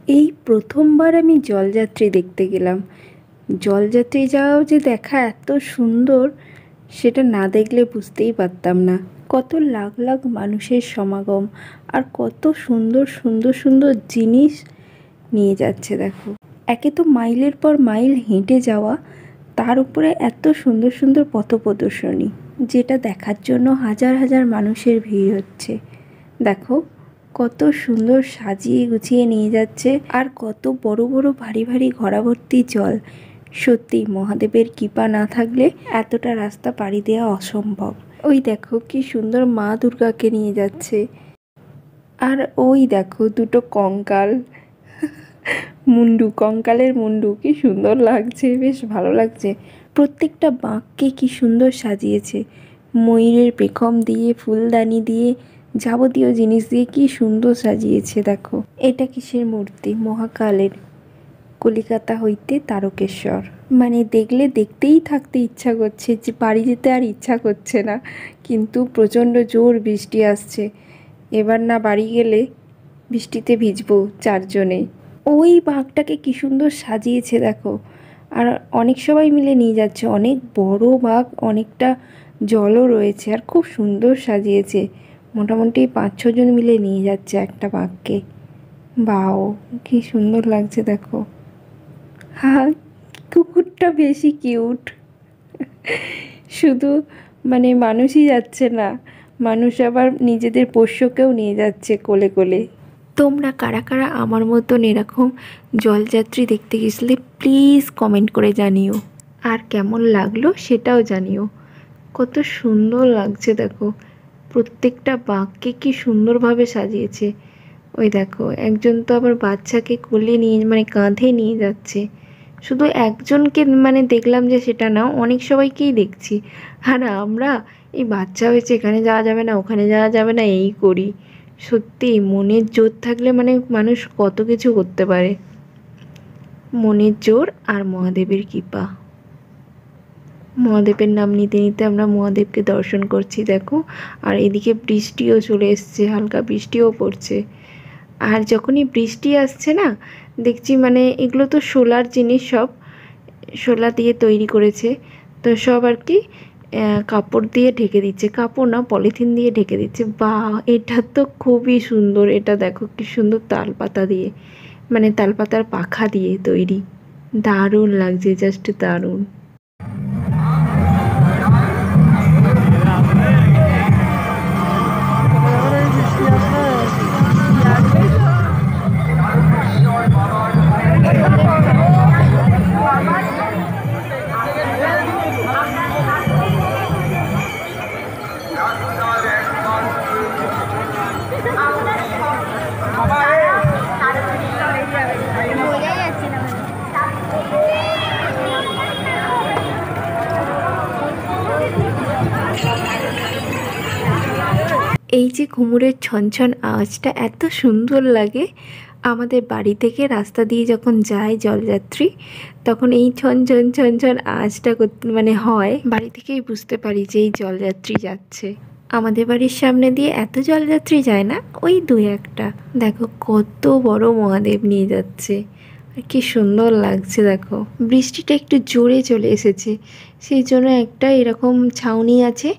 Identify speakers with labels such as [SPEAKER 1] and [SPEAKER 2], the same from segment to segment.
[SPEAKER 1] এই প্রথমবার আমি জলযাত্রী দেখতে গেলাম। জলযাত্রী যাওয়াও যে দেখা এত সুন্দর সেটা না দেখলে বুঝতেই পারতাম না। কত লাখ লাখ মানুষের সমাগম, আর কত সুন্দর সুন্দর সুন্দর জিনিস নিয়ে যাচ্ছে দেখো। একে তো মাইলের পর মাইল হেঁটে যাওয়া, তার উপরে এত সুন্দর সুন্দর পথ প্রদর্শনী, যেটা দেখার জন্য হাজার হাজার মানুষের ভিড় হচ্ছে। দেখো কত সুন্দর সাজিয়ে গুছিয়ে নিয়ে যাচ্ছে, আর কত বড় বড় ভারী ভারী ঘোড়া ভর্তি জল। সত্যি মহাদেবের কৃপা না থাকলে এতটা রাস্তা পাড়ি দেওয়া অসম্ভব। ওই দেখো কি সুন্দর মা দুর্গাকে নিয়ে যাচ্ছে, আর ওই দেখো দুটো কঙ্কাল, মুন্ডু, কঙ্কালের মুন্ডু, কি সুন্দর লাগছে, বেশ ভালো লাগছে। প্রত্যেকটা বাঁককে কি সুন্দর সাজিয়েছে, ময়ূরের পেখম দিয়ে, ফুলদানি দিয়ে, যাবতীয় জিনিস দিয়ে কি সুন্দর সাজিয়েছে দেখো। এটা কিসের মূর্তি? মহাকালের, কলিকাতা হইতে তারকেশ্বর। মানে দেখলে দেখতেই থাকতে ইচ্ছা করছে, যে বাড়ি যেতে আর ইচ্ছা করছে না। কিন্তু প্রচণ্ড জোর বৃষ্টি আসছে, এবার না বাড়ি গেলে বৃষ্টিতে ভিজবো চারজনে। ওই বাঘটাকে কি সুন্দর সাজিয়েছে দেখো, আর অনেক সবাই মিলে নিয়ে যাচ্ছে। অনেক বড় বাঘ, অনেকটা জলও রয়েছে, আর খুব সুন্দর সাজিয়েছে। মোটামুটি 5-6 জন মিলে নিয়ে যাচ্ছে একটা বাঘকে। বাও, কি সুন্দর লাগছে দেখো। হ্যাঁ, কুকুরটা বেশি কিউট। শুধু মানে মানুষই যাচ্ছে না, মানুষ আবার নিজেদের পোষ্যকেও নিয়ে যাচ্ছে কোলে কোলে। তোমরা কারা কারা আমার মতন এরকম জলযাত্রী দেখতে গেছিলে প্লিজ কমেন্ট করে জানিও, আর কেমন লাগলো সেটাও জানিও। কত সুন্দর লাগছে দেখো, প্রত্যেকটা বাঘকে কি সুন্দরভাবে সাজিয়েছে। ওই দেখো একজন তো আবার বাচ্চাকে কোলে নিয়ে মানে কাঁধে নিয়ে যাচ্ছে। শুধু একজনকে মানে দেখলাম যে সেটা না, অনেক সবাইকেই দেখছি। আর আমরা এই বাচ্চা হয়েছে, এখানে যাওয়া যাবে না, ওখানে যাওয়া যাবে না, এই করি। সত্যি মনের জোর থাকলে মানে মানুষ কত কিছু করতে পারে। মনের জোর আর মহাদেবের কৃপা। মহাদেবের নাম নিতে নিতে আমরা মহাদেবকে দর্শন করছি দেখো। আর এদিকে বৃষ্টিও চলে এসছে, হালকা বৃষ্টিও পড়ছে। আর যখনই বৃষ্টি আসছে না, দেখছি মানে এগুলো তো সোলার জিনিস, সব শোলা দিয়ে তৈরি করেছে। তো সব আর কি কাপড় দিয়ে ঢেকে দিচ্ছে, কাপড় না পলিথিন দিয়ে ঢেকে দিচ্ছে। বাহ, এটা তো খুবই সুন্দর। এটা দেখো কি সুন্দর তালপাতা দিয়ে, মানে তালপাতার পাখা দিয়ে তৈরি। দারুণ লাগছে, জাস্ট দারুণ। এই যে ঘুঙুরের ছনছন আওয়াজটা এত সুন্দর লাগে। আমাদের বাড়ি থেকে রাস্তা দিয়ে যখন যায় জলযাত্রী, তখন এই ছনছন ছনছন আওয়াজটা মানে হয়, বাড়ি থেকেই বুঝতে পারি যে এই জলযাত্রী যাচ্ছে। আমাদের বাড়ির সামনে দিয়ে এত জলযাত্রী যায় না, ওই 2-1টা। দেখো কত বড় মহাদেব নিয়ে যাচ্ছে, আর কি সুন্দর লাগছে দেখো। বৃষ্টিটা একটু জোরে চলে এসেছে, সেই জন্য একটা এরকম ছাউনি আছে,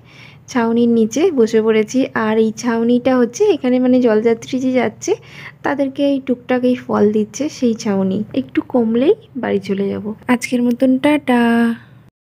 [SPEAKER 1] ছাউনির নিচে বসে পড়েছি। আর এই ছাউনিটা হচ্ছে এখানে মানে জলযাত্রী যে যাচ্ছে তাদেরকে এই টুকটাক এই ফল দিচ্ছে, সেই ছাউনি। একটু কমলেই বাড়ি চলে যাব। আজকের মতন টাটা।